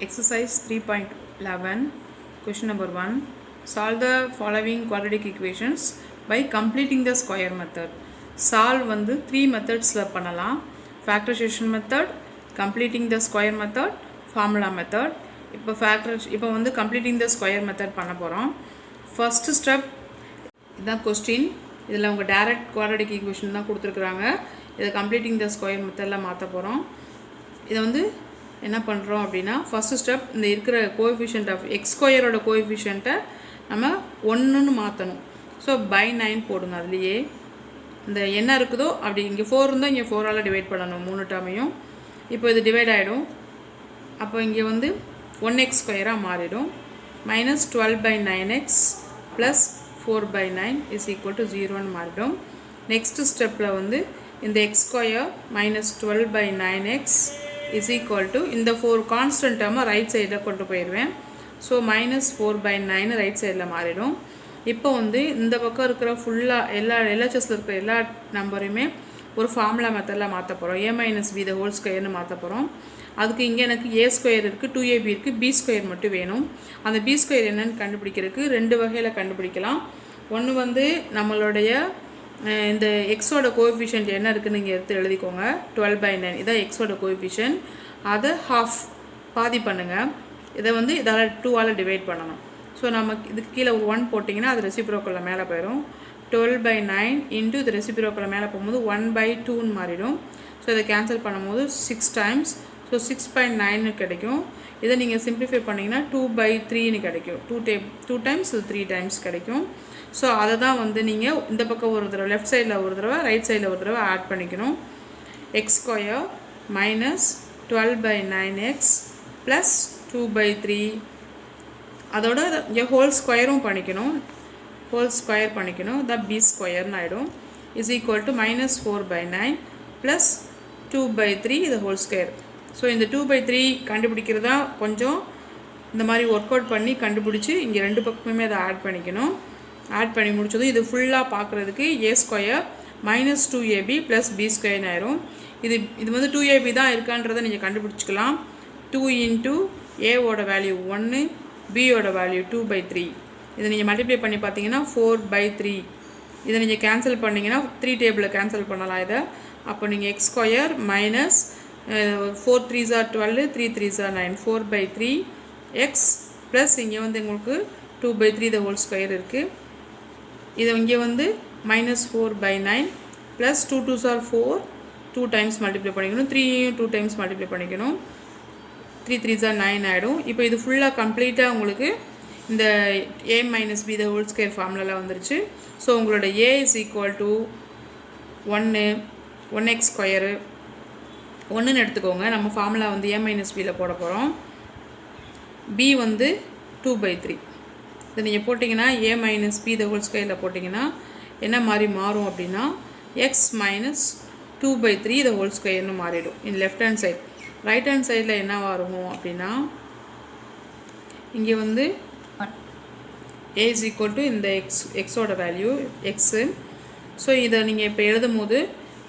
Exercise 3.11 question number 1 solve the following quadratic equations by completing the square method. Solve வந்து 3 methodsல பண்ணலாம். Factorization method, completing the square method, formula method. இப்போ வந்து completing the square method பண்ண போகிறோம். First step இதான் question. இதில் உங்கள் direct quadratic equation தான் கொடுத்துருக்குறாங்க. இதை completing the square methodல மாற்ற போகிறோம். இதை வந்து என்ன பண்ணுறோம் அப்படின்னா ஃபஸ்ட்டு ஸ்டெப் இந்த இருக்கிற கோஎஃபிஷியன்ட் ஆஃப் எக்ஸ் ஸ்கொயரோட கோஎஃபிஷியண்ட்டை நம்ம 1ன்னு மாற்றணும். ஸோ பை 9 போடுங்க. அதுலேயே இந்த என்ன இருக்குதோ அப்படி இங்கே 4 இருந்தால் இங்கே 4ஆல் டிவைட் பண்ணணும் 3 டேர்மையும். இப்போ இது டிவைட் ஆகிடும். அப்போ இங்கே வந்து 1x ஸ்கொயராக மாறிடும். Minus 12/9x plus 4/9 is equal to 0ன்னு மாறிடும். நெக்ஸ்ட்டு ஸ்டெப்பில் வந்து இந்த x square minus 12/9x is equal to இந்த 4 கான்ஸ்டன்ட் டேர்மை ரைட் சைடில் கொண்டு போயிடுவேன். ஸோ மைனஸ் 4/9 ரைட் சைடில் மாறிடும். இப்போ வந்து இந்த பக்கம் இருக்கிற ஃபுல்லாக எல்ஹெச்எஸில் இருக்கிற எல்லா நம்பரையுமே ஒரு ஃபார்முலா மெத்தடில் மாற்ற போகிறோம். a minus b the whole ஸ்கொயர்னு மாற்ற போகிறோம். அதுக்கு இங்கே எனக்கு a ஸ்கொயர் இருக்குது, 2ab இருக்குது, b ஸ்கொயர் மட்டும் வேணும். அந்த b ஸ்கொயர் என்னென்னு கண்டுபிடிக்கிறதுக்கு 2 வகையில் கண்டுபிடிக்கலாம். ஒன்று வந்து நம்மளுடைய இந்த எக்ஸோட கோஎஃபிஷியன்ட் என்ன இருக்குதுன்னு நீங்கள் எடுத்து எழுதிக்கோங்க. 12/9 இதான் எக்ஸோட கோஎஃபிஷியன்ட். அதை ஹாஃப் பாதி பண்ணுங்கள். இதை வந்து இதால் 2ஆல் டிவைட் பண்ணணும். ஸோ நமக்கு இதுக்கு கீழே 1 போட்டிங்கன்னா அது ரெசிப்ரோக்கலில் மேலே போயிடும். 12/9 இன்ட்டு இது ரெசிப்ரோக்கலில் மேலே போகும்போது 1/2ன்னு மாறிடும். ஸோ இதை கேன்சல் பண்ணும்போது 6 டைம்ஸ். ஸோ 6/9 கிடைக்கும். இதை நீங்கள் சிம்பிளிஃபை பண்ணிங்கன்னா 2/3ன்னு கிடைக்கும். 2 டைம்ஸ் 3 டைம்ஸ் கிடைக்கும். ஸோ அதை தான் வந்து நீங்கள் இந்த பக்கம் ஒரு தடவை லெஃப்ட் சைடில் ஒரு தடவை ரைட் சைடில் ஒரு தடவை ஆட் பண்ணிக்கணும். X square minus 12/9x plus 2/3 அதோட இங்கே ஹோல் ஸ்கொயரும் பண்ணிக்கணும். ஹோல் ஸ்கொயர் பண்ணிக்கணும். த பி ஸ்கொயர்னு ஆகிடும். Is equal to minus 4/9 plus 2/3 இது ஹோல் ஸ்கொயர். ஸோ இந்த 2/3 கண்டுபிடிக்கிறதா கொஞ்சம் இந்த மாதிரி ஒர்க் அவுட் பண்ணி கண்டுபிடிச்சி இங்கே 2 பக்கமுமே அதை ஆட் பண்ணிக்கணும். ஆட் பண்ணி முடிச்சதும் இது ஃபுல்லாக பார்க்குறதுக்கு a square minus 2ab plus b ஸ்கொயர்னு ஆயிரும். இது வந்து 2ab தான் இருக்கான்றதை நீங்கள் கண்டுபிடிச்சிக்கலாம். 2 இன்ட்டு ஏவோட வேல்யூ 1, பியோட வேல்யூ 2/3. இதை நீங்கள் மல்டிப்ளை பண்ணி பார்த்தீங்கன்னா 4/3. இதை நீங்கள் கேன்சல் பண்ணிங்கன்னா 3 டேபிளில் கேன்சல் பண்ணலாம் இதை. அப்போ நீங்கள் X square minus 4 3s are 12, 3 3s are 9, 4/3x plus இங்கே வந்து உங்களுக்கு 2/3 த ஹோல் ஸ்கொயர் இருக்குது. இது இங்கே வந்து minus 4/9 plus 2 2s are 4, 2 times multiply பண்ணிக்கணும். 3யும் 2 டைம்ஸ் மல்டிப்ளை பண்ணிக்கணும். 3 3s are 9 ஆகிடும். இப்போ இது ஃபுல்லாக கம்ப்ளீட்டாக உங்களுக்கு இந்த a minus b the whole square ஃபார்முலாவில் வந்துருச்சு. ஸோ உங்களோட a is equal to 1x square 1ன்னு எடுத்துக்கோங்க. நம்ம ஃபார்முலா வந்து a மைனஸ் பியில் போட போகிறோம். b வந்து 2/3. இதை நீங்கள் போட்டிங்கன்னா a minus B the whole ஸ்கொயரில் போட்டிங்கன்னா என்ன மாதிரி மாறும் அப்படின்னா எக்ஸ் மைனஸ் 2/3 த ஹோல் ஸ்கொயர்னு மாறிடும். இந்த left hand side. Right hand சைடில் என்ன வரும் அப்படின்னா இங்கே வந்து a இஸ் ஈக்குவல் டு இந்த எக்ஸோட வேல்யூ எக்ஸு. ஸோ இதை நீங்கள் இப்போ எழுதும் போது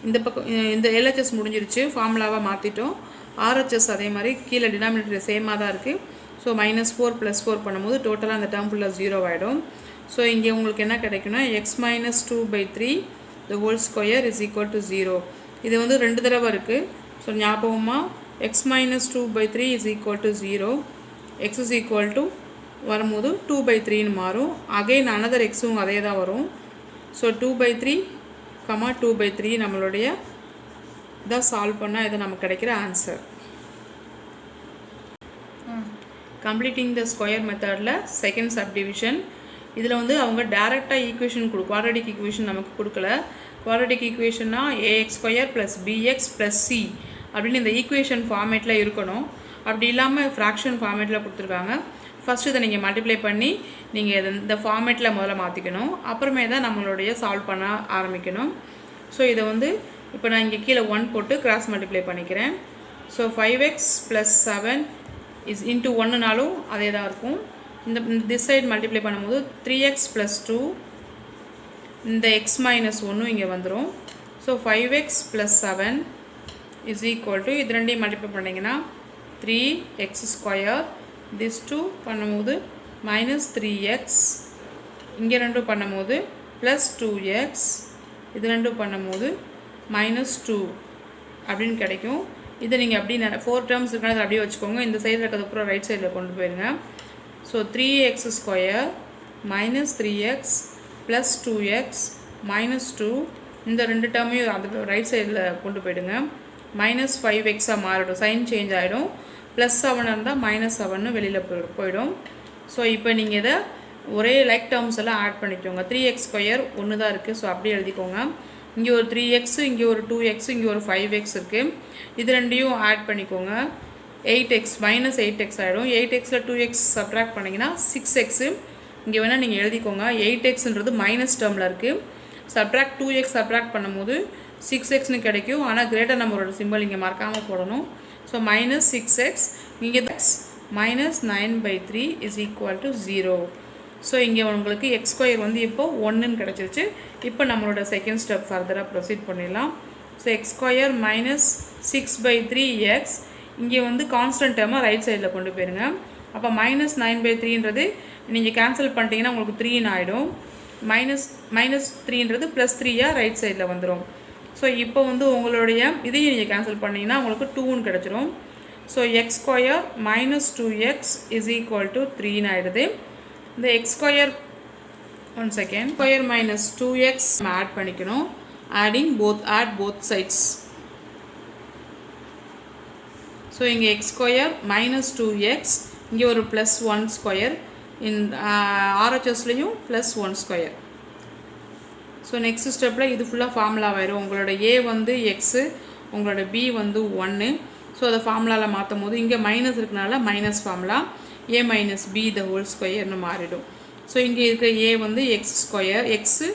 இந்த பக்கம் இந்த எல்ஹெச்எஸ் முடிஞ்சிருச்சு, ஃபார்முலாவாக மாற்றிட்டோம். ஆர்ஹெச்எஸ் அதே மாதிரி கீழே டினாமினேட்டர் சேமாக தான் இருக்குது. ஸோ மைனஸ் 4 + 4 பண்ணும்போது டோட்டலாக அந்த டேர்ம் ஃபுல்லாக 0 ஆகிடும். ஸோ இங்கே உங்களுக்கு என்ன கிடைக்குன்னா x minus 2/3 the whole square is equal to 0. இது வந்து 2 தடவை இருக்குது. ஸோ ஞாபகமாக x minus 2/3 is equal to 0. X is equal to வரும்போது 2/3ன்னு மாறும். அகைன் அனதர் எக்ஸும் அதே தான் வரும். ஸோ 2/3, 2/3 நம்மளுடைய இதாக சால்வ் பண்ணால் இது நமக்கு கிடைக்கிற ஆன்சர். கம்ப்ளீட்டிங் த ஸ்கொயர் மெத்தடில் செகண்ட் சப்டிவிஷன். இதில் வந்து அவங்க டேரெக்டாக ஈக்குவேஷன் குவாட்ரடிக் ஈக்குவேஷன் நமக்கு கொடுக்கல. குவாட்ரடிக் ஈக்குவேஷன்னா ax square plus bx plus c அப்படின்னு இந்த ஈக்குவேஷன் ஃபார்மேட்டில் இருக்கணும். அப்படி இல்லாமல் ஃப்ராக்ஷன் ஃபார்மேட்டில் கொடுத்துருக்காங்க. ஃபஸ்ட்டு இதை நீங்கள் மல்டிப்ளை பண்ணி நீங்கள் இந்த ஃபார்மேட்டில் முதல்ல மாற்றிக்கணும். அப்புறமே தான் நம்மளுடைய சால்வ் பண்ண ஆரம்பிக்கணும். ஸோ இதை வந்து இப்போ நான் இங்கே கீழே 1 போட்டு கிராஸ் மல்டிப்ளை பண்ணிக்கிறேன். So 5x plus 7 is into 1னாலும் அதே தான் இருக்கும். இந்த திஸ் சைடு மல்டிப்ளை பண்ணும்போது 3x ப்ளஸ் 2 இந்த x மைனஸ் 1 இங்கே வந்துடும். So 5x plus 7 is equal to இது ரெண்டையும் மல்டிப்ளை பண்ணிங்கன்னா 3x ஸ்கொயர், this 2 பண்ணும்போது மைனஸ் 3x, இங்கே ரெண்டும் பண்ணும்போது ப்ளஸ் 2x, இது ரெண்டும் பண்ணும்போது மைனஸ் 2 அப்படின்னு கிடைக்கும். இதை நீங்கள் அப்படி 4 டேர்ம்ஸ் இருக்கிறது அப்படியே வச்சுக்கோங்க. இந்த சைடில் இருக்கிறது அப்புறம் ரைட் சைடில் கொண்டு போயிருங்க. So 3x square minus 3x plus 2x minus 2, இந்த ரெண்டு டேர்மையும் அது ரைட் சைடில் கொண்டு போயிடுங்க. மைனஸ் 5xஆக மாறிடும், சைன் சேஞ்ச் ஆகிடும். ப்ளஸ் 7 இருந்தால் மைனஸ் 7 வெளியில் போயிடும். ஸோ இப்போ நீங்கள் இதை ஒரே லைக் டேர்ம்ஸ் எல்லாம் ஆட் பண்ணிக்கோங்க. 3x ஸ்கொயர் ஒன்று தான் இருக்குது, ஸோ அப்படியே எழுதிக்கோங்க. இங்கே ஒரு 3x, இங்கே ஒரு 2x, இங்கே ஒரு 5x இருக்குது. இது ரெண்டையும் ஆட் பண்ணிக்கோங்க. 8x மைனஸ் 8x ஆகிடும். 8xல் 2x சப்ட்ராக்ட் பண்ணிங்கன்னா 6x. இங்கே வேணால் நீங்கள் எழுதிக்கோங்க. 8xன்றது மைனஸ் டேர்மில் இருக்குது. சப்ட்ராக்ட் 2x சப்ட்ராக்ட் பண்ணும்போது 6xன்னு கிடைக்கும். ஆனால் கிரேட்டர் நம்பரோட சிம்பிள் இங்கே மறக்காமல் போடணும். ஸோ மைனஸ் 6x, இங்கே minus 9/3 is equal to 0. So இங்கே உங்களுக்கு எக்ஸ் ஸ்கொயர் வந்து இப்போது 1ன்னு கிடச்சிருச்சு. இப்போ நம்மளோட செகண்ட் ஸ்டெப் ஃபர்தராக ப்ரொசீட் பண்ணிடலாம். So x square minus 6/3x, இங்கே வந்து கான்ஸ்டன்ட் டேர்மாக ரைட் சைடில் கொண்டு போயிருங்க. அப்போ மைனஸ் 9/3ன்றது நீங்கள் கேன்சல் பண்ணிட்டீங்கன்னா உங்களுக்கு 3ன்னு ஆகிடும். மைனஸ் 3ன்றது ப்ளஸ் 3யாக ரைட் சைடில் வந்துடும். ஸோ இப்போ வந்து உங்களுடைய இதையும் நீங்கள் கேன்சல் பண்ணிங்கன்னா உங்களுக்கு 2ன்னு கிடச்சிரும். So x square minus 2x is equal to 3ன்னு ஆகிடுது. இந்த x square square minus 2x add பண்ணிக்கணும். Add both sides. ஸோ இங்கே எக்ஸ் ஸ்கொயர் மைனஸ் 2x, இங்கே ஒரு ப்ளஸ் 1 ஸ்கொயர், இந்த ஆர்ஹெச்எஸ்லேயும் ப்ளஸ் 1 ஸ்கொயர். ஸோ நெக்ஸ்ட் ஸ்டெப்பில் இது ஃபுல்லாக ஃபார்முலா ஆயிரும். உங்களோட ஏ வந்து எக்ஸு, உங்களோட பி வந்து 1. ஸோ அதை ஃபார்முலாவில் மாற்றும் போது இங்கே மைனஸ் இருக்கனால minus formula A minus B the whole ஸ்கொயர்னு மாறிடும். ஸோ இங்கே இருக்கிற ஏ வந்து X square, X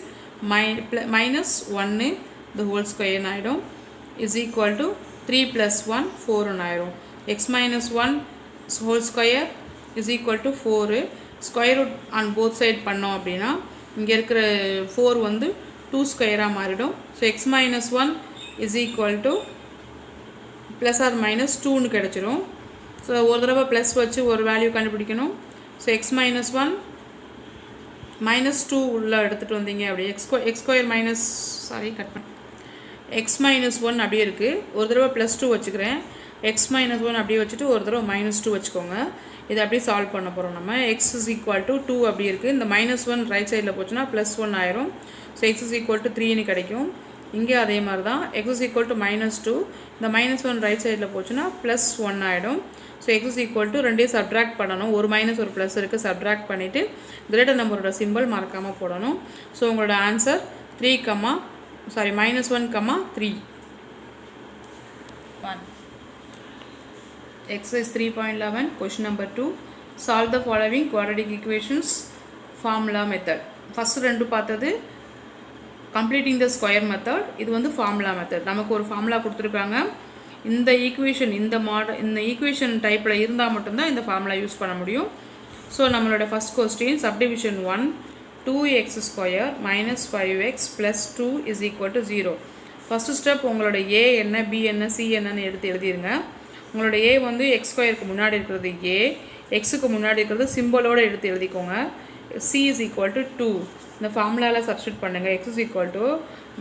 minus 1 the whole ஸ்கொயர்னு ஆகிடும். இஸ் ஈக்குவல் டு 3 + 1 4ன்னு ஆயிரும். X minus 1 whole square is equal to 4. Square root on both side பண்ணோம் அப்படின்னா இங்கே இருக்கிற 4 வந்து 2 ஸ்கொயராக மாறிடும். So x minus 1 is equal to plus or minus 2ன்னு கிடச்சிரும். ஸோ ஒரு தடவை ப்ளஸ் வச்சு ஒரு வேல்யூ கண்டுபிடிக்கணும். ஸோ எக்ஸ் மைனஸ் 1 மைனஸ் 2 உள்ளே எடுத்துகிட்டு வந்தீங்க அப்படியே எக்ஸ் ஸ்கொயர் மைனஸ் கட் பண்ண எக்ஸ் மைனஸ் 1 அப்படியே இருக்குது. ஒரு தடவை ப்ளஸ் 2 வச்சுக்கிறேன். எக்ஸ் மைனஸ் 1 அப்படியே வச்சுட்டு ஒரு தடவை மைனஸ் 2 வச்சுக்கோங்க. இதை அப்படியே சால்வ் பண்ண போகிறோம் நம்ம. எக்ஸ் இஸ் ஈக்குவல் டு 2 அப்படி இருக்குது. இந்த மைனஸ் 1 ரைட் சைடில் போச்சுன்னா ப்ளஸ் 1 ஆயிரும். So x is equal to 3ன்னு கிடைக்கும். இங்கே அதே மாதிரி தான் x is equal to minus 2, இந்த மைனஸ் 1 ரைட் சைடில் போச்சுன்னா ப்ளஸ் 1 ஆகிடும். So x is equal to ரெண்டையும் சப்ட்ராக்ட் பண்ணணும். ஒரு மைனஸ் ஒரு ப்ளஸ் இருக்குது, சப்ட்ராக்ட் பண்ணிவிட்டு கிரேட்டர் நம்பரோட சிம்பிள் மறக்காமல் போடணும். ஸோ உங்களோட answer -1, 3. Exercise 3.11, question number 2. Solve the following quadratic equations formula method. First ரெண்டு பார்த்தது completing the square method. இது வந்து formula method. நமக்கு ஒரு formula கொடுத்துருக்காங்க. இந்த ஈக்குவேஷன் இந்த ஈக்குவேஷன் டைப்பில் இருந்தால் மட்டும்தான் இந்த ஃபார்முலா யூஸ் பண்ண முடியும். ஸோ நம்மளோட first question subdivision 1, 2x square minus 5x plus 2 is equal to 0. First step உங்களோட ஏ என்ன, பி என்ன, சி என்னன்னு எடுத்து எழுதிருங்க. உங்களோட ஏ வந்து எக்ஸ் ஸ்கொயருக்கு முன்னாடி இருக்கிறது ஏ, எக்ஸுக்கு முன்னாடி இருக்கிறது சிம்பிளோடு எடுத்து எழுதிக்கோங்க. C is equal to 2. இந்த ஃபார்முலாவில் சப்ஸ்டியூட் பண்ணுங்கள். X is equal to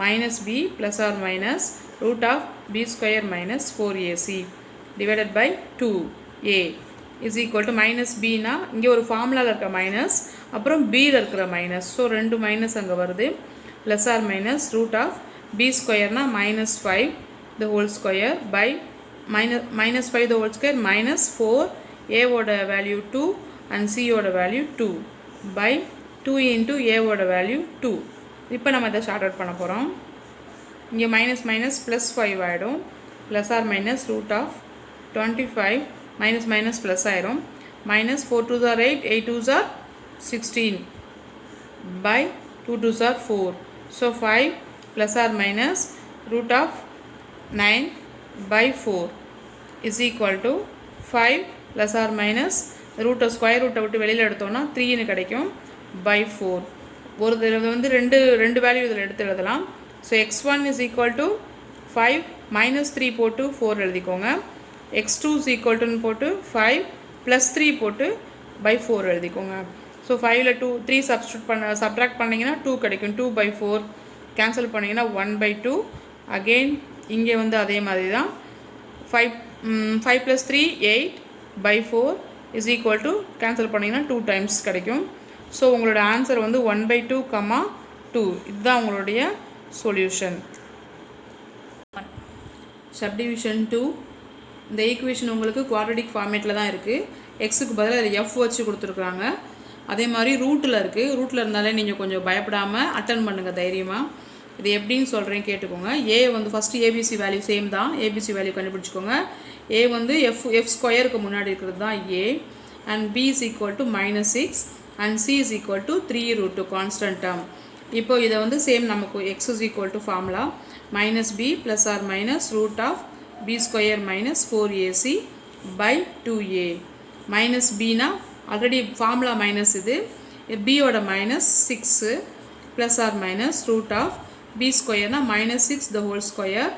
minus B plus or minus root of B square minus 4ac divided by 2a is equal to minus பின்னா இங்கே ஒரு ஃபார்முலாவில் இருக்கிற மைனஸ், அப்புறம் பியில் இருக்கிற மைனஸ். ஸோ ரெண்டு மைனஸ் அங்கே வருது. Plus or minus root of b ஸ்கொயர்னால் minus 5 the whole square by minus 5 the whole square minus 4, ஏவோட வேல்யூ 2 அண்ட் சியோட வேல்யூ 2 பை 2 இன்ட்டு ஏவோட வேல்யூ 2. இப்போ நம்ம இதை ஷார்ட் அவுட் பண்ண போகிறோம். இங்கே மைனஸ் மைனஸ் ப்ளஸ் 5 ஆகிடும். Plus or minus root of 25 minus minus plus ஆயிரும். Minus 4 2s are 8, 8 2s are 16 by 2 2s are 4. So 5 plus or minus root of 9 by 4 is equal to 5 plus or minus root of square root விட்டு வெளியில் எடுத்தோம்னா 3ன்னு கிடைக்கும் by 4. ஒரு தடவை வந்து ரெண்டு value இதில் எடுத்து எழுதலாம். So x1 is equal to 5 minus 3 போட்டு 4 எழுதிக்கோங்க. x2 is equal to போட்டு 5 plus 3 போட்டு by 4 எழுதிக்கோங்க. ஸோ 5ல் 3 சப்ட்ராக்ட் பண்ணிங்கன்னா 2 கிடைக்கும். 2 by 4 கேன்சல் பண்ணிங்கன்னா 1 by 2. அகெயின் இங்கே வந்து அதே மாதிரி தான் 5 plus 3 8 by 4 is equal to cancel பண்ணிங்கன்னா 2 times கிடைக்கும். ஸோ உங்களோட ஆன்சர் வந்து 1 by 2, 2. இதுதான் உங்களுடைய சொல்யூஷன். சப்டிவிஷன் 2. இந்த ஈக்குவேஷன் உங்களுக்கு குவாட்ரடிக் ஃபார்மேட்டில் தான் இருக்குது. எக்ஸுக்கு பதிலாக அதில் எஃப் வச்சு கொடுத்துருக்குறாங்க. அதே மாதிரி ரூட்டில் இருக்குது. ரூட்டில் இருந்தாலே நீங்கள் கொஞ்சம் பயப்படாமல் அட்டன் பண்ணுங்கள் தைரியமாக. இது எப்படின்னு சொல்கிறேன் கேட்டுக்கோங்க. ஏ வந்து ஃபஸ்ட்டு ஏபிசி வேல்யூ சேம் தான். ஏபிசி வேல்யூ கண்டுபிடிச்சிக்கோங்க. ஏ வந்து எஃப் ஸ்கொயருக்கு முன்னாடி இருக்கிறது தான் A. And B is equal to -6 and C is equal to 3√2 constant term. இப்போ இதை வந்து சேம் நமக்கு x is equal to formula -b plus or minus root of b square minus 4ac by 2a. Minus பினா already formula minus இது. பியோட -6 plus or minus root of b ஸ்கொயர்னா -6 the whole square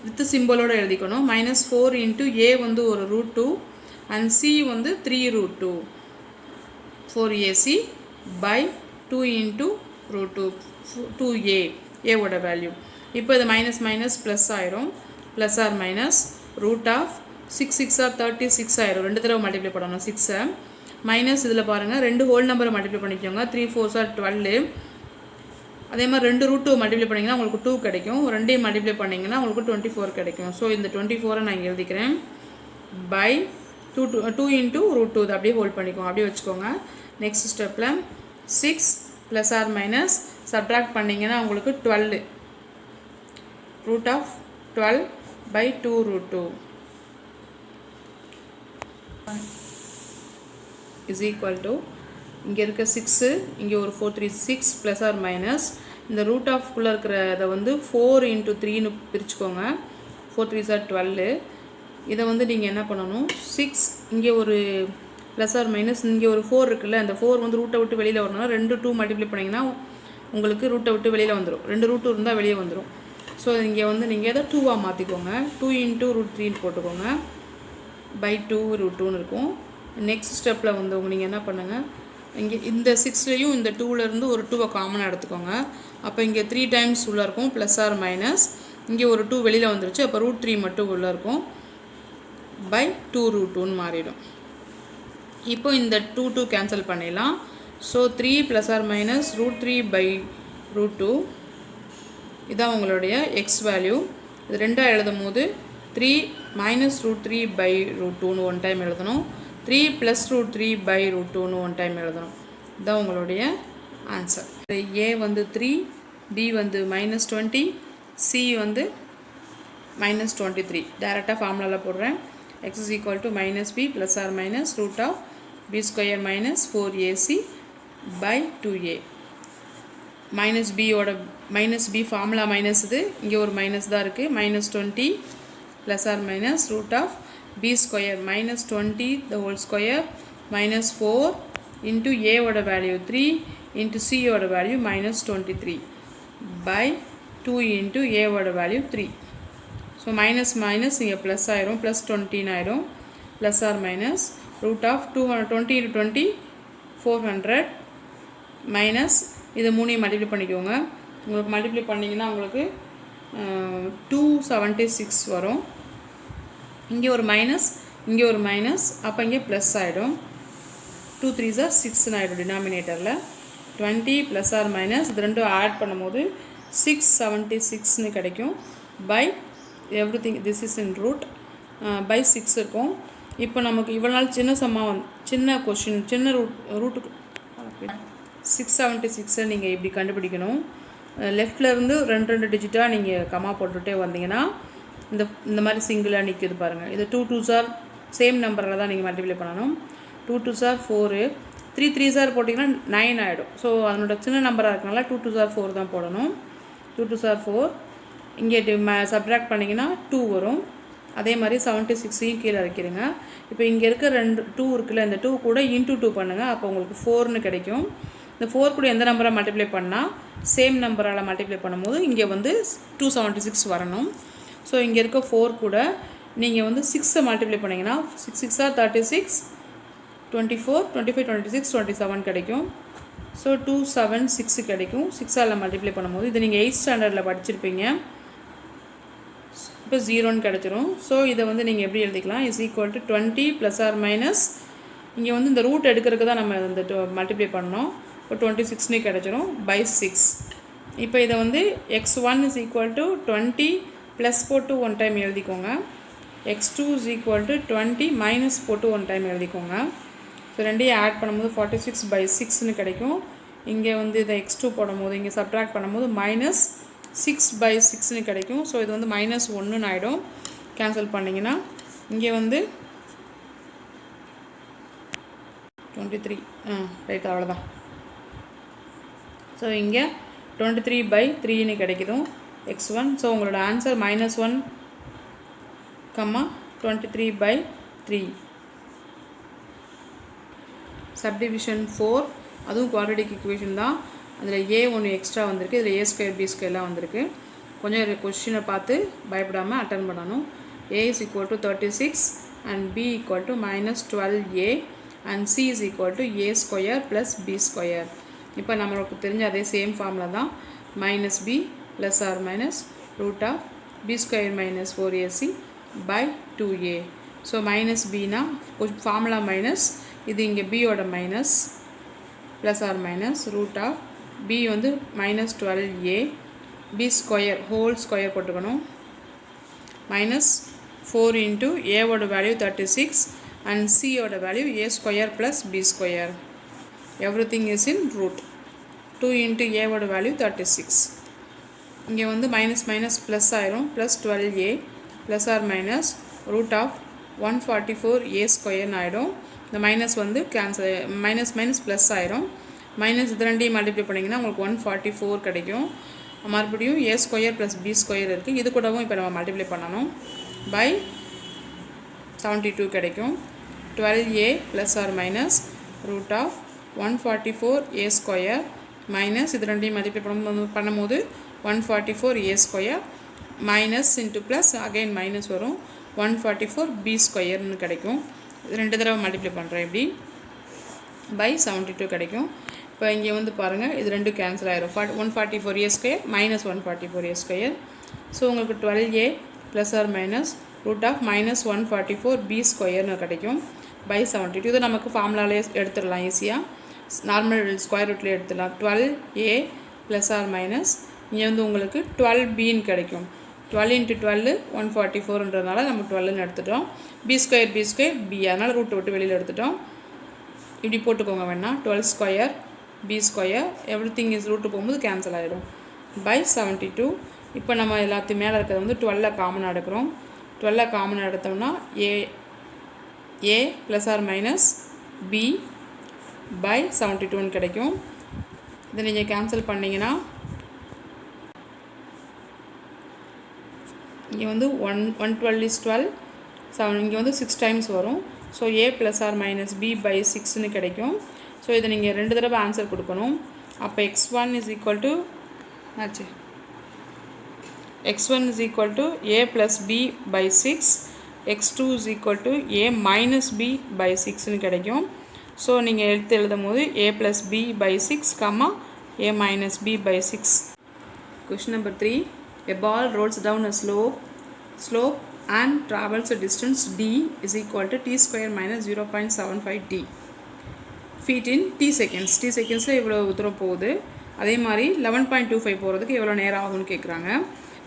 with சிம்பிளோடு எழுதிக்கணும். -4 into a வந்து ஒரு √2 and c வந்து 3√2 4ac by 2 into √2 2a ஏவோட value. இப்போ இது மைனஸ் மைனஸ் ப்ளஸ் ஆயிரும். Plus or minus root of 6 6 are 36 ஆயிரும். 2 தடவை மல்டிப்ளை பண்ணணும் 6. மைனஸ் இதில் பாருங்கள் 2 ஹோல் நம்பரை மல்டிப்ளை பண்ணிக்கோங்க. 3 4 ஆர் 12. அதே மாதிரி 2 √2 மல்டிப்ளை பண்ணிங்கன்னா உங்களுக்கு 2 கிடைக்கும். 2 மல்டிப்ளை பண்ணிங்கன்னா உங்களுக்கு 24 கிடைக்கும். ஸோ இந்த 24 நான் எழுதிக்கிறேன். பை 2 இன்ட்டு √2 இதை அப்படியே ஹோல்ட் பண்ணிக்கோங்க. அப்படியே வச்சுக்கோங்க. நெக்ஸ்ட் ஸ்டெப்பில் 6 ப்ளஸ் ஆர் மைனஸ் சப்ட்ராக்ட் பண்ணிங்கன்னா உங்களுக்கு 12 root of 12 by 2√2 is equal to இங்கே இருக்க 6 இங்கே ஒரு 4 3 6 ப்ளஸ் ஆர் மைனஸ் இந்த ரூட் ஆஃப்குள்ளே இருக்கிறத வந்து 4 இன்ட்டு 3ன்னு பிரிச்சுக்கோங்க. 4 3 ஆர் 12. இதை வந்து நீங்கள் என்ன பண்ணணும் 6 இங்கே ஒரு ப்ளஸ் ஆர் மைனஸ் இங்கே ஒரு 4 இருக்குல்ல, அந்த 4 வந்து ரூட்டை விட்டு வெளியில் வரணும்னா 2 2 மல்டிப்ளை பண்ணிங்கன்னா உங்களுக்கு ரூட்டை விட்டு வெளியில் வந்துடும். 2 √2 இருந்தால் வெளியே வந்துடும். ஸோ இங்கே வந்து நீங்கள் எதை 2வாக மாற்றிக்கோங்க. 2 இன்ட்டு √3 போட்டுக்கோங்க. பை 2√2ன்னு இருக்கும். நெக்ஸ்ட் ஸ்டெப்பில் வந்து நீங்கள் என்ன பண்ணுங்கள், இங்கே இந்த 6லேயும் இந்த 2லேருந்து ஒரு 2வை காமனாக எடுத்துக்கோங்க. அப்போ இங்கே 3 டைம்ஸ் உள்ளே இருக்கும் ப்ளஸ் ஆர் மைனஸ். இங்கே ஒரு 2 வெளியில் வந்துருச்சு. அப்போ √3 மட்டும் உள்ளே இருக்கும். பை 2√2ன்னு மாறிடும். இப்போ இந்த 2 கேன்சல் பண்ணிடலாம். So 3 plus or minus √3 by √2 இதான் உங்களுடைய எக்ஸ் வேல்யூ. இது ரெண்டாக எழுதும் போது 3 மைனஸ் √3 பை √2ன்னு ஒன் டைம் எழுதணும். 3 ப்ளஸ் √3 பை √2ன்னு ஒன் டைம் எழுதணும். இதுதான் உங்களுடைய ஆன்சர். ஏ வந்து 3, பி வந்து -20, சி வந்து -23. டைரெக்டாக ஃபார்முலாவில் போடுறேன். X is equal to -b plus or minus root of b square minus 4ac by 2a. Minus பியோட -b ஃபார்முலா மைனஸ் இது. இங்கே ஒரு மைனஸ் தான் இருக்குது. -20 plus or minus root of b square -20 the whole square minus 4 into ஏவோட value 3 into சியோட value -23 by 2 into ஏவோட value 3. So minus minus இங்கே ப்ளஸ் ஆயிரும். ப்ளஸ் 20 ஆயிரும். Plus or minus root of 220 into 20 400 minus இதை 3 multiply பண்ணிக்கோங்க. உங்களுக்கு multiply பண்ணிங்கன்னா உங்களுக்கு 276 வரும். இங்கே ஒரு மைனஸ், இங்கே ஒரு மைனஸ், அப்போ இங்கே ப்ளஸ் ஆகிடும். 2 3 ஆர் 6ன்னு ஆகிடும் டினாமினேட்டரில். 20 ப்ளஸ் ஆர் மைனஸ் இது ரெண்டும் ஆட் பண்ணும்போது 676ன்னு கிடைக்கும். By everything this is in root by 6 இருக்கும். இப்போ நமக்கு இவ்வளோ நாள் சின்ன சின்ன கொஷின் சின்ன ரூட்டுக்கு 676 நீங்கள் இப்படி கண்டுபிடிக்கணும். லெஃப்டில் இருந்து 2 டிஜிட்டாக நீங்கள் கமா போட்டுகிட்டே வந்தீங்கன்னா இந்த மாதிரி சிங்கிளாக நிற்கிது பாருங்கள். இது 2 2s ஆர் சேம் நம்பரில் தான் நீங்கள் மல்டிப்ளை பண்ணணும். 2 2s ஆர் 4, 3 3s ஆர் போட்டிங்கன்னா 9 ஆகிடும். ஸோ அதனோட சின்ன நம்பராக இருக்கனால 2 2s ஆர் 4 தான் போடணும். 2 2s ஆர் 4 இங்கே சப்ட்ராக்ட் பண்ணிங்கன்னா 2 வரும். அதே மாதிரி 76ஐயும் கீழே இறக்கிறீங்க. இப்போ இங்கே இருக்க 2 இருக்குல்ல, இந்த 2 கூட இன்ட்டு 2 பண்ணுங்கள். அப்போ உங்களுக்கு 4ன்னு கிடைக்கும். இந்த 4 கூட எந்த நம்பரை மல்டிப்ளை பண்ணால் சேம் நம்பரால் மல்டிப்ளை பண்ணும்போது இங்கே வந்து 276 வரணும். ஸோ இங்கே இருக்க 4 கூட நீங்கள் வந்து 6 மல்டிப்ளை பண்ணிங்கன்னா 6 6 36 24 25 26 27 கிடைக்கும். ஸோ 276 கிடைக்கும். 6ஆல் மல்டிப்ளை பண்ணும்போது இது நீங்கள் 8th ஸ்டாண்டர்டில் படிச்சிருப்பீங்க. இப்போ 0ன்னு கிடச்சிரும். ஸோ இதை வந்து நீங்கள் எப்படி எழுதிக்கலாம், is equal to 20 plus or minus, இங்கே வந்து இந்த ரூட் எடுக்கிறதுக்கு தான் நம்ம இந்த மல்டிப்ளை பண்ணோம். இப்போ 26ன்னு கிடச்சிரும் பை 6. இப்போ இதை வந்து x1 is equal to 20 plus போட்டு 1 டைம் எழுதிக்கோங்க. x2 is equal to 20 minus போட்டு 1 டைம் எழுதிக்கோங்க. ஸோ ரெண்டையும் ஆட் பண்ணும்போது 46 பை 6ன்னு கிடைக்கும். இங்கே வந்து இதை x2 போடும்போது இங்கே சப்ட்ராக்ட் பண்ணும்போது மைனஸ் 6 பை 6ன்னு கிடைக்கும். ஸோ இது வந்து மைனஸ் 1ன்னு ஆகிடும். கேன்சல் பண்ணிங்கன்னா இங்கே வந்து 23 ரைட், அவ்வளோதான். ஸோ இங்கே 23 பை 3ன்னு கிடைக்குதும் x1. ஸோ உங்களோட ஆன்சர் -1, 23 by 3. சப்டிவிஷன் 4, அதுவும் குவாட்ரடிக் ஈக்குவேஷன் தான். அதில் a ஒன்று எக்ஸ்ட்ரா வந்திருக்கு, இதில் a ஸ்கொயர் b ஸ்கொயர்லாம் வந்திருக்கு. கொஞ்சம் கொஸ்டினை பார்த்து பயப்படாமல் அட்டன் பண்ணணும். a is equal to 36 and b equal to -12a and c is equal to a square plus b square. இப்போ நம்மளுக்கு தெரிஞ்ச அதே சேம் ஃபார்முலா தான். -b plus or minus root of b square minus 4ac by 2a. So minus பினா formula minus, இது இங்கே பியோட minus, plus or minus root of B வந்து -12a, B square whole square போட்டுக்கணும், மைனஸ் 4 இன்ட்டு ஏவோட value 36 and சியோட value a square plus b square. Everything is in root. 2 into ஏவோட value 36. இங்கே வந்து மைனஸ் மைனஸ் ப்ளஸ் ஆயிரும், plus 12a plus or minus root of 144a ஸ்கொயர்னு ஆகிடும். இந்த மைனஸ் வந்து கேன்சல், மைனஸ் மைனஸ் ப்ளஸ் ஆயிரும். மைனஸ் இது ரெண்டையும் மல்டிப்ளை பண்ணிங்கன்னா உங்களுக்கு 144 கிடைக்கும். மறுபடியும் a square plus b square இருக்குது, இது கூடவும் இப்போ நம்ம மல்டிப்ளை பண்ணணும். பை 72 கிடைக்கும். 12a plus or minus root of 144a square minus இது ரெண்டையும் மல்டிப்ளை பண்ணும்போது 144a square minus into plus again minus வரும், 144b ஸ்கொயர்னு கிடைக்கும். ரெண்டு தடவை மல்டிப்ளை பண்ணுறேன் இப்படி, பை 72 கிடைக்கும். இப்போ இங்கே வந்து பாருங்கள், இது ரெண்டும் கேன்சல் ஆகிரும். 144a square minus 144a square. So உங்களுக்கு 12a plus or minus root of minus 144b ஸ்கொயர்னு கிடைக்கும் பை 72. இது நமக்கு ஃபார்முலாலே எடுத்துடலாம் ஈஸியாக, நார்மல் ஸ்கொயர் ரூட்லேயே எடுத்துடலாம். 12a ப்ளஸ் ஆர் மைனஸ் இங்கே வந்து உங்களுக்கு 12bன்னு கிடைக்கும். 12 இன்ட்டு 12 144ன்றதுனால நம்ம 12ன்னு எடுத்துட்டோம். b ஸ்கொயர் b, அதனால் ரூட்டை விட்டு வெளியில் எடுத்துட்டோம். இப்படி போட்டுக்கோங்க வேணா, 12 square b square everything is root போகும்போது கேன்சல் ஆகிடும் பை 72. இப்போ நம்ம எல்லாத்தையும் மேலே இருக்கிறது வந்து 12 காமனாக எடுக்கிறோம். 12 காமனாக எடுத்தோம்னா a plus or minus b by 72ன்னு கிடைக்கும். இதை நீங்கள் கேன்சல் பண்ணிங்கன்னா இங்கே வந்து 112 is 12, 7 இங்கே வந்து 6 டைம்ஸ் வரும். So a plus or minus b by 6ன்னு கிடைக்கும். ஸோ இதை நீங்கள் ரெண்டு தடவை ஆன்சர் கொடுக்கணும். அப்போ x1 இஸ் ஈக்குவல் டு ஆச்சு, x1 is equal to a plus b by 6, x2 is equal to a minus b by 6ன்னு கிடைக்கும். ஸோ நீங்கள் எழுதும் போது a plus b by 6, a minus b by 6. Question number 3. A ball rolls down a slope and travels a distance d is equal to t square minus 0.75 d feet in t seconds. t secondsல இவ்வளோ தூரம் போகுது. அதே மாதிரி 11.25 போகிறதுக்கு எவ்வளோ நேரம் ஆகும்னு கேட்குறாங்க.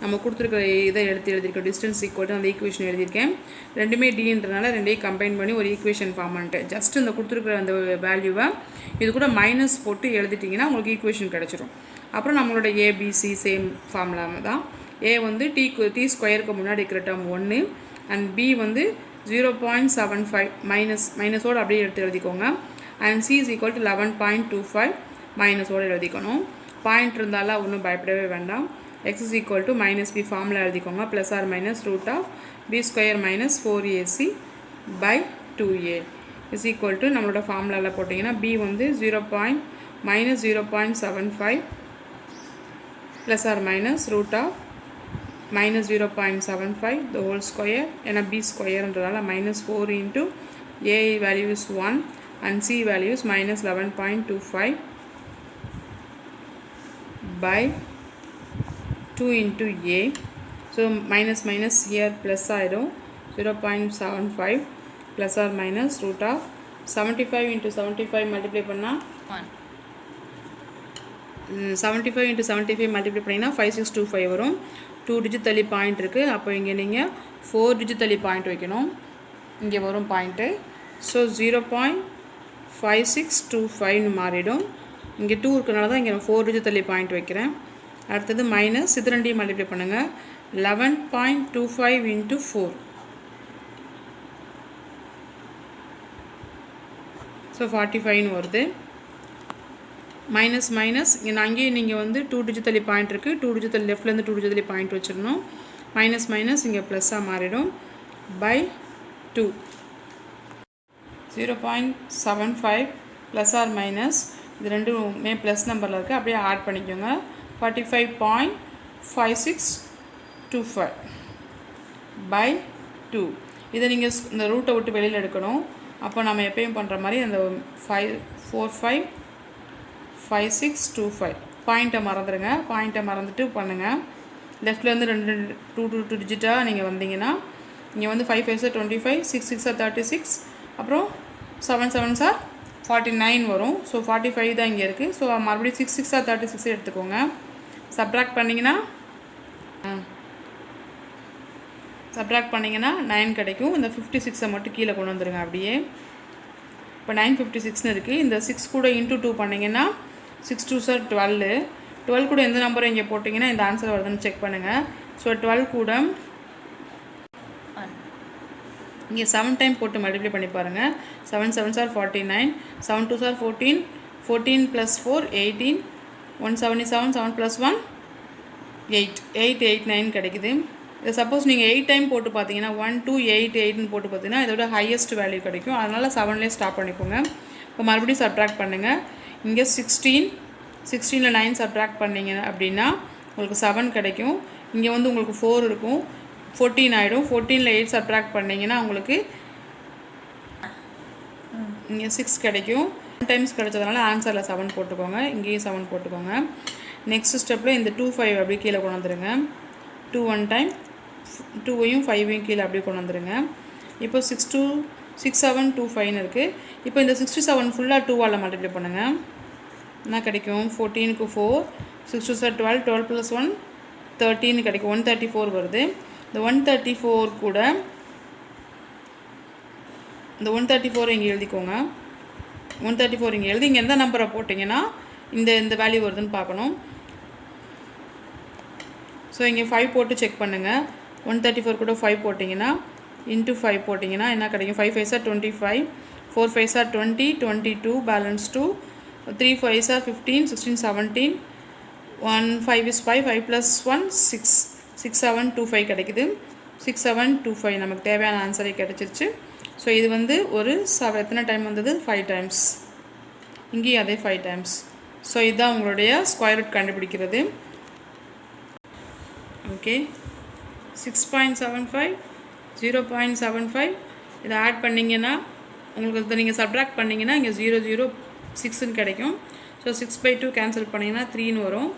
நம்ம கொடுத்துருக்கிற இதை எழுதியிருக்கோம், டிஸ்டன்ஸ் ஈக்குவல் டு அந்த ஈக்குவேஷன் எழுதியிருக்கேன். ரெண்டுமே டின்றனால ரெண்டையும் கம்பைன் பண்ணி ஒரு ஈக்குவேஷன் ஃபார்ம் பண்ணிட்டேன். ஜஸ்ட் இந்த கொடுத்துருக்கிற அந்த வேல்யூவை இது கூட மைனஸ் போட்டு எழுதிட்டிங்கன்னா உங்களுக்கு ஈக்குவேஷன் கிடச்சிரும். அப்புறம் நம்மளோட ஏபிசி சேம் ஃபார்முலா தான். ஏ வந்து டி ஸ்கொயருக்கு முன்னாடி இருக்கிற டேர்ம் 1 அண்ட் பி வந்து 0.75 மைனஸோடு அப்படியே எடுத்து எழுதிக்கோங்க. And C is equal to 11.25 மைனஸோடு எழுதிக்கணும். பாயிண்ட் இருந்தாலும் ஒன்றும் பயப்படவே வேண்டாம். X is equal to minus b formula எழுதிக்கோங்க, plus or minus root of B square minus 4ac by 2a is equal to நம்மளோட ஃபார்முலாவில் போட்டிங்கன்னா பி வந்து -0.75 plus or minus root of minus 0.75 the whole square and a b square minus 4 into a value is 1 and c value is minus 11.25 by 2 into a. So minus minus here plus ஆயிடும் 0.75 plus or minus root of 75 into 75 multiply பண்ணா 75 into 75 multiply பண்ணினா 5625 வரும். 2 digit தள்ளி point இருக்குது. அப்போ இங்கே நீங்கள் 4 digit தள்ளி பாயிண்ட் வைக்கணும். இங்கே வரும் பாயிண்ட்டு. ஸோ 0.5625 மாறிடும். இங்கே 2 இருக்கிறனால தான் இங்கே 4 digit தள்ளி பாயிண்ட் வைக்கிறேன். அடுத்தது மைனஸ் இது ரெண்டையும் மல்டிப்ளை பண்ணுங்கள். 11.25 into 4. ஸோ 45 வருது. மைனஸ் மைனஸ் இங்கே அங்கேயும் நீங்கள் வந்து 2 digit தள்ளி பாயிண்ட் இருக்குது. 2 digit தள்ளி லெஃப்ட்லேருந்து 2 digit தள்ளி பாயிண்ட் வச்சிடணும். மைனஸ் மைனஸ் இங்கே ப்ளஸ்ஸாக மாறிடும். பை 2 0.75 ப்ளஸ் ஆர் மைனஸ் இது ரெண்டுமே ப்ளஸ் நம்பரில் இருக்குது. அப்படியே ஆட் பண்ணிக்கோங்க. 45.5625 பை 2. இதை நீங்கள் இந்த ரூட்டை விட்டு வெளியில் எடுக்கணும். அப்போ நம்ம எப்பயும் பண்ணுற மாதிரி அந்த 45.5625 பாயிண்ட்டை மறந்துடுங்க. பாயிண்ட்டை மறந்துட்டு பண்ணுங்கள். லெஃப்ட்லேருந்து 2 டிஜிட்டாக நீங்கள் வந்தீங்கன்னா இங்கே வந்து 5 5s 25, 6 6 36, அப்புறம் 7 7s 49 வரும். ஸோ 45 தான் இங்கே இருக்குது. ஸோ மறுபடியும் 6 6 36 எடுத்துக்கோங்க. சப்ட்ராக்ட் பண்ணிங்கன்னா 9 கிடைக்கும். இந்த 56 மட்டும் கீழே கொண்டு வந்துடுங்க. அப்படியே இப்போ 956 இருக்குது. இந்த 6 கூட இன்ட்டு 2 பண்ணிங்கன்னா 6 2s 12. 12 கூட எந்த நம்பரும் இங்கே போட்டிங்கன்னா இந்த ஆன்சர் வருதுன்னு செக் பண்ணுங்கள். ஸோ 12 கூட இங்கே 7 டைம் போட்டு மல்டிப்ளை பண்ணி பாருங்கள். 7 7s 49, 7 2s 14, 14 + 4 18, 177, 7 + 1 8, 8 8 9 கிடைக்குது. இதை சப்போஸ் நீங்கள் 8 டைம் போட்டு பார்த்தீங்கன்னா 1 2 8 8ன்னு போட்டு பார்த்தீங்கன்னா இதோட ஹையஸ்ட் வேல்யூ கிடைக்கும். அதனால் 7லேயே ஸ்டாப் பண்ணிக்கோங்க. இப்போ மறுபடியும் சப்ட்ராக்ட் பண்ணுங்கள். இங்கே 16ல் 9 சப்ட்ராக்ட் பண்ணிங்க அப்படின்னா உங்களுக்கு 7 கிடைக்கும். இங்கே வந்து உங்களுக்கு 4 இருக்கும். 14 ஆகிடும். 14ல் 8 சப்ட்ராக்ட் பண்ணிங்கன்னா உங்களுக்கு இங்கே 6 கிடைக்கும். 1 டைம்ஸ் கிடைச்சதுனால ஆன்சரில் 7 போட்டுக்கோங்க. இங்கேயும் 7 போட்டுக்கோங்க. நெக்ஸ்ட் ஸ்டெப்பில் இந்த 2 5 அப்படியே கீழே கொண்டு வந்துடுங்க. 2 1 டைம் 2வையும் 5வையும் கீழே அப்படியே கொண்டு வந்துடுங்க. இப்போ 6 2 6 7 2 5ன்னு இருக்குது. இப்போ இந்த 67 ஃபுல்லாக 2ஆல் மல்டிப்ளை பண்ணுங்கள். என்ன கிடைக்கும்? 14க்கு 4, 6 2s 12, 12 + 1 13 கிடைக்கும். 134 வருது. இந்த 134 கூட இந்த 134 இங்கே எழுதிக்கோங்க. 134 இங்கே எழுதி இங்கே எந்த நம்பரை போட்டிங்கன்னா இந்த வேல்யூ வருதுன்னு பார்க்கணும். ஸோ இங்கே 5 போட்டு செக் பண்ணுங்கள். 134 கூட 5 போட்டிங்கன்னா இன்ட்டு 5 போட்டிங்கன்னா என்ன கிடைக்கும்? 5 5s 25, 4 5s 20, 22 balance 2, 3 5s 15, 16 17, 1 5 is 5, 5 + 1 6, 6 7 2 5 கிடைக்குது. 6 7 2 5 நமக்கு தேவையான ஆன்சரே கிடச்சிருச்சு. ஸோ இது வந்து ஒரு எத்தனை டைம் வந்தது? 5 டைம்ஸ். இங்கேயும் அதே 5 டைம்ஸ். ஸோ இதுதான் உங்களுடைய ஸ்கொயர் ரூட் கண்டுபிடிக்கிறது. ஓகே, 6.75, 0.75 இதை ஆட் பண்ணிங்கன்னா உங்களுக்கு இதை நீங்கள் சப்ட்ராக்ட் பண்ணிங்கன்னா இங்கே 0 0 6ன்னு கிடைக்கும். ஸோ 6/2 கேன்சல் பண்ணிங்கன்னா 3ன்னு வரும்.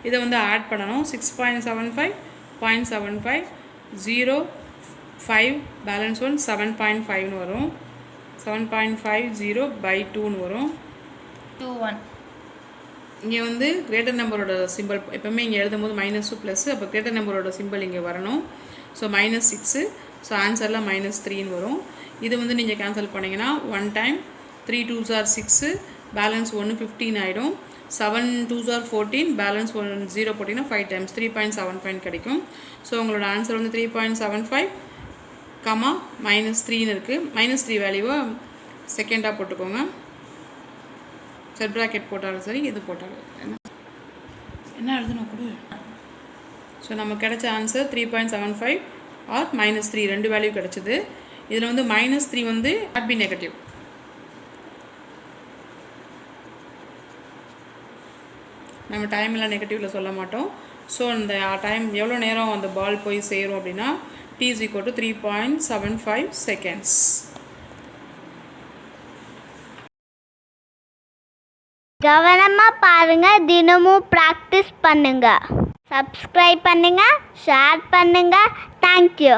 இதை வந்து ஆட் பண்ணணும். 6.75, 0.75, 0 5 பேலன்ஸ் 1 7.5ன்னு வரும். 7.50/2ன்னு வரும். 21 இங்கே வந்து கிரேட்டர் நம்பரோட சிம்பிள் எப்போவுமே இங்கே எழுதும் போது மைனஸு ப்ளஸ்ஸு. அப்போ கிரேட்டர் நம்பரோட சிம்பிள் இங்கே வரணும். ஸோ -6. ஸோ ஆன்சரில் -3ன்னு வரும். இது வந்து நீங்கள் கேன்சல் பண்ணிங்கன்னா 1 டைம் 3 2s 6, பேலன்ஸ் 1 15 ஆகிடும். 7 2s 14, பேலன்ஸ் 1 0 போட்டிங்கன்னா 5 டைம்ஸ் 3.75 கிடைக்கும். ஸோ உங்களோட ஆன்சர் வந்து 3.75, -3ன்னு இருக்குது. -3 வேல்யூவை செகண்டாக போட்டுக்கோங்க. செட் ப்ராக்கெட் போட்டாலும் சரி, இது போட்டாலும் என்ன எழுதணும் கொடு. ஸோ நமக்கு கிடைச்ச ஆன்சர் 3.75 ஆர் -3 ரெண்டு வேல்யூ கிடச்சிது. இதில் வந்து -3 வந்து நாட் பி நெகட்டிவ். நம்ம டைமில் நெகட்டிவில் சொல்ல மாட்டோம். ஸோ இந்த டைம் எவ்வளோ நேரம் அந்த பால் போய் சேரும் அப்படின்னா t is equal to 3.75 seconds. கவனமா பாருங்க, தினமும் ப்ராக்டிஸ் பண்ணுங்க. சப்ஸ்கிரைப் பண்ணுங்க, ஷேர் பண்ணுங்க. தேங்க்யூ.